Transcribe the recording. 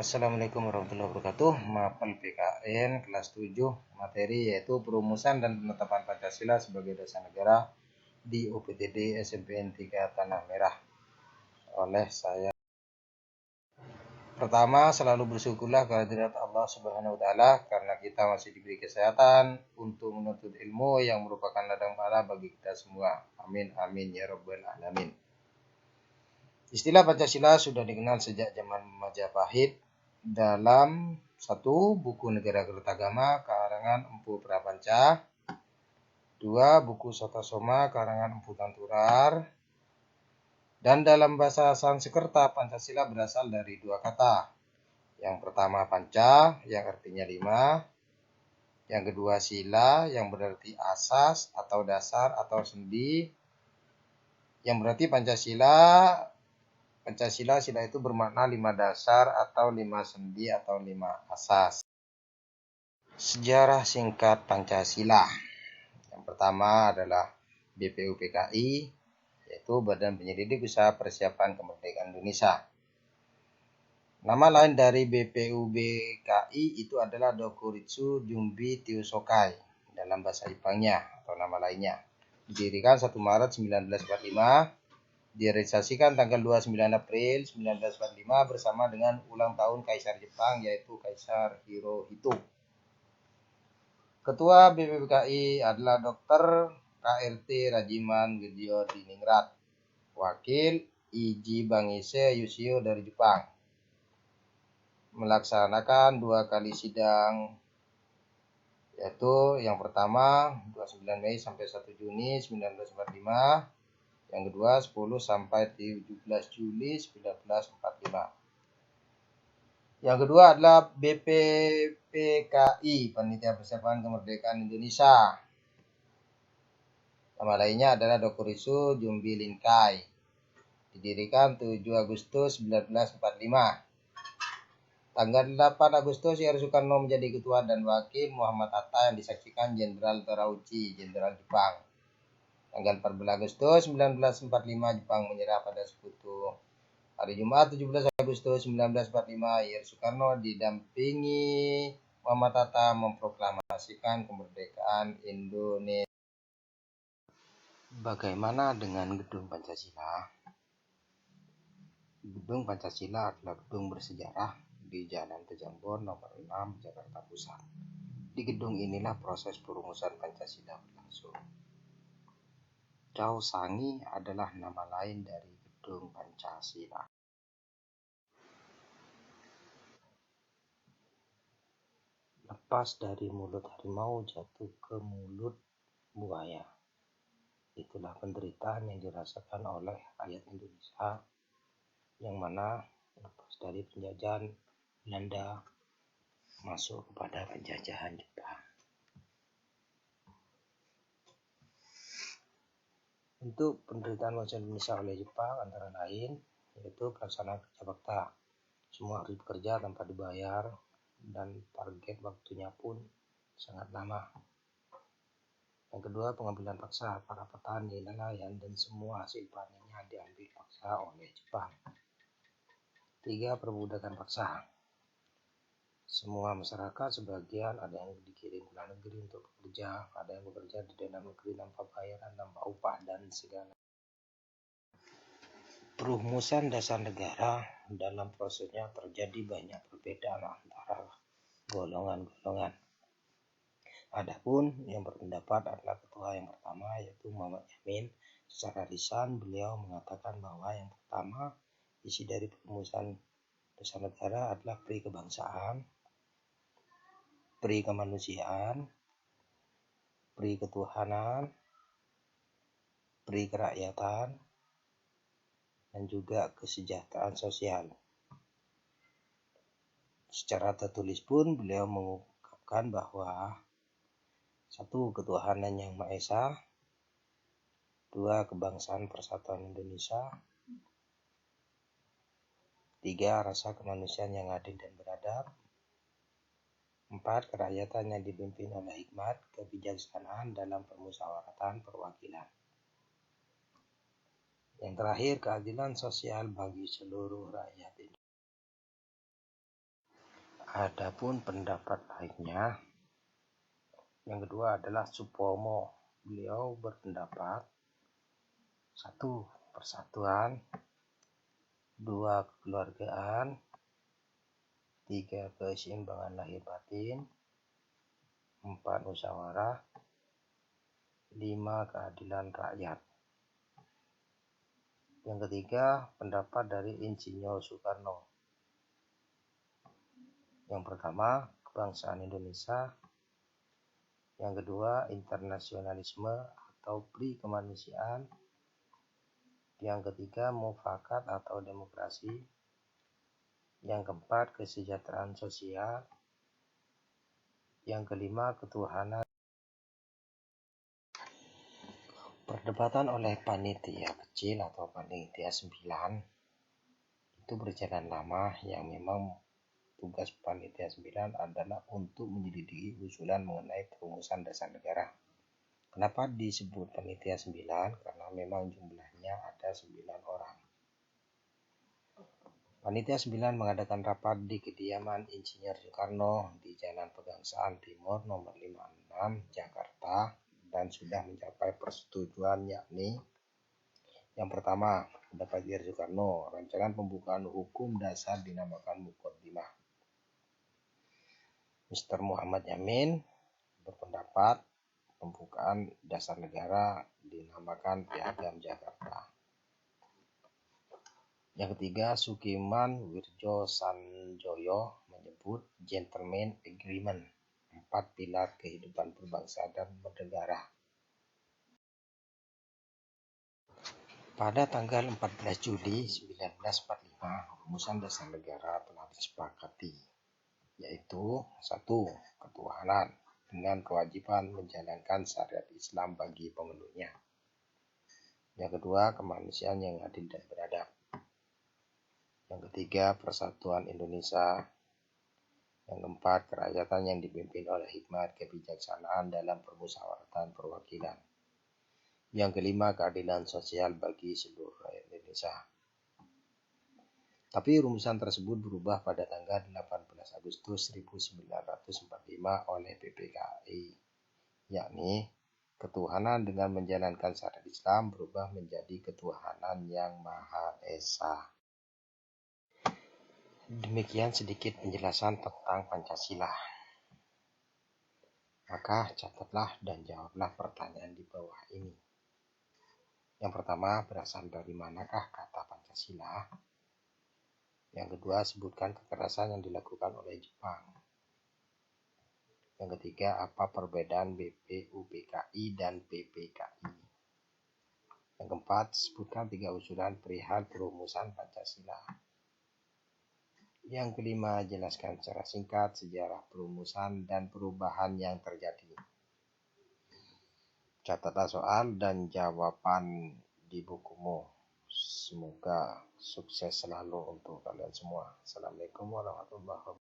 Assalamualaikum warahmatullahi wabarakatuh. Mapel PKN kelas 7 materi yaitu perumusan dan penetapan Pancasila sebagai dasar negara di UPTD SMPN 3 Tanah Merah oleh saya. Pertama, selalu bersyukurlah kehadirat Allah Subhanahu wa taala karena kita masih diberi kesehatan untuk menuntut ilmu yang merupakan ladang pahala bagi kita semua. Amin amin ya rabbal alamin. Istilah Pancasila sudah dikenal sejak zaman Majapahit dalam satu buku Negara Kertagama karangan Empu Prapanca, 2 buku Sotasoma karangan Empu Tanturar, dan dalam bahasa Sanskerta Pancasila berasal dari 2 kata. Yang pertama panca yang artinya 5, yang kedua sila yang berarti asas atau dasar atau sendi, yang berarti Pancasila itu bermakna 5 dasar atau 5 sendi atau 5 asas. Sejarah singkat Pancasila. Yang pertama adalah BPUPKI, yaitu Badan Penyelidik Usaha Persiapan Kemerdekaan Indonesia. Nama lain dari BPUPKI itu adalah Dokuritsu Jumbi Tiusokai dalam bahasa Jepangnya atau nama lainnya. Didirikan 1 Maret 1945. Direalisasikan tanggal 29 April 1945 bersama dengan ulang tahun Kaisar Jepang yaitu Kaisar Hirohito. Ketua BPUPKI adalah Dr. KRT Rajiman Gedyo Diningrat. Wakil Iji Bangise Yusio dari Jepang. Melaksanakan 2 kali sidang, yaitu yang pertama 29 Mei sampai 1 Juni 1945. Yang kedua 10 sampai 17 Juli 1945. Yang kedua adalah BPPKI, Panitia Persiapan Kemerdekaan Indonesia. Nama lainnya adalah Dokuritsu Jumbi Linkai. Didirikan 7 Agustus 1945. Tanggal 8 Agustus R. Soekarno menjadi ketua dan wakil Muhammad Hatta yang disaksikan Jenderal Terauchi, Jenderal Jepang. Tanggal 14 Agustus 1945 Jepang menyerah pada sekutu. Hari Jumat 17 Agustus 1945 R. Soekarno didampingi Muhammad Hatta memproklamasikan kemerdekaan Indonesia. Bagaimana dengan Gedung Pancasila? Gedung Pancasila adalah gedung bersejarah di Jalan Pejangbon nomor 6 Jakarta Pusat. Di gedung inilah proses perumusan Pancasila berlangsung. Cao Sangi adalah nama lain dari Gedung Pancasila. Lepas dari mulut harimau jatuh ke mulut buaya. Itulah penderitaan yang dirasakan oleh rakyat Indonesia yang mana lepas dari penjajahan Belanda masuk kepada penjajahan Jepang. Untuk penderitaan bangsa Indonesia oleh Jepang antara lain yaitu pelaksanaan kerja bakti. Semua harus bekerja tanpa dibayar dan target waktunya pun sangat lama. Yang kedua, pengambilan paksa para petani, nelayan dan semua hasil panennya diambil paksa oleh Jepang. 3, perbudakan paksa. Semua masyarakat sebagian ada yang dikirim ke luar negeri untuk bekerja, ada yang bekerja di dalam negeri tanpa bayaran, tanpa upah dan segala. Perumusan dasar negara dalam prosesnya terjadi banyak perbedaan antara golongan-golongan. Adapun yang berpendapat adalah ketua yang pertama yaitu Muhammad Yamin. Secara lisan beliau mengatakan bahwa yang pertama isi dari perumusan dasar negara adalah pri kebangsaan, pri kemanusiaan, pri ketuhanan, pri kerakyatan, dan juga kesejahteraan sosial. Secara tertulis pun beliau mengungkapkan bahwa 1. Ketuhanan yang Maha Esa, 2. Kebangsaan Persatuan Indonesia, 3. Rasa kemanusiaan yang adil dan beradab, 4. Kerakyatan yang dipimpin oleh hikmat, kebijaksanaan dalam permusyawaratan perwakilan. Yang terakhir, keadilan sosial bagi seluruh rakyat Indonesia. Adapun pendapat lainnya, yang kedua adalah Supomo. Beliau berpendapat 1. Persatuan, 2. Kekeluargaan, 3. Keseimbangan lahir batin, 4. Musyawarah, 5. Keadilan rakyat. Yang ketiga, pendapat dari Insinyur Soekarno. Yang pertama, kebangsaan Indonesia. Yang kedua, internasionalisme atau pri kemanusiaan. Yang ketiga, mufakat atau demokrasi. Yang keempat, kesejahteraan sosial. Yang kelima, ketuhanan. Perdebatan oleh panitia kecil atau panitia 9 itu berjalan lama, yang memang tugas panitia 9 adalah untuk menyelidiki usulan mengenai perumusan dasar negara. Kenapa disebut panitia 9? Karena memang jumlahnya ada 9 orang. Panitia 9 mengadakan rapat di kediaman Insinyur Soekarno di Jalan Pegangsaan Timur nomor 56 Jakarta dan sudah mencapai persetujuan, yakni yang pertama, pendapat Soekarno, rancangan pembukaan hukum dasar dinamakan Muqaddimah. Mr. Muhammad Yamin berpendapat pembukaan dasar negara dinamakan Piagam Jakarta. Yang ketiga, Sukiman Wirjo Sanjoyo menyebut Gentleman Agreement, 4 pilar kehidupan berbangsa dan bernegara. Pada tanggal 14 Juli 1945, rumusan dasar negara telah disepakati, yaitu 1. Ketuhanan dengan kewajiban menjalankan syariat Islam bagi pemeluknya. Yang kedua, kemanusiaan yang adil dan beradab. Yang ketiga, persatuan Indonesia. Yang keempat, kerakyatan yang dipimpin oleh hikmat kebijaksanaan dalam permusyawaratan perwakilan. Yang kelima, keadilan sosial bagi seluruh rakyat Indonesia. Tapi rumusan tersebut berubah pada tanggal 18 Agustus 1945 oleh PPKI, yakni ketuhanan dengan menjalankan syariat Islam berubah menjadi ketuhanan yang Maha Esa. Demikian sedikit penjelasan tentang Pancasila. Maka catatlah dan jawablah pertanyaan di bawah ini. Yang pertama, berasal dari manakah kata Pancasila? Yang kedua, sebutkan kekerasan yang dilakukan oleh Jepang. Yang ketiga, apa perbedaan BPUPKI dan PPKI? Yang keempat, sebutkan 3 usulan perihal perumusan Pancasila. Yang kelima, jelaskan secara singkat sejarah perumusan dan perubahan yang terjadi. Catatlah soal dan jawaban di bukumu. Semoga sukses selalu untuk kalian semua. Assalamualaikum warahmatullahi wabarakatuh.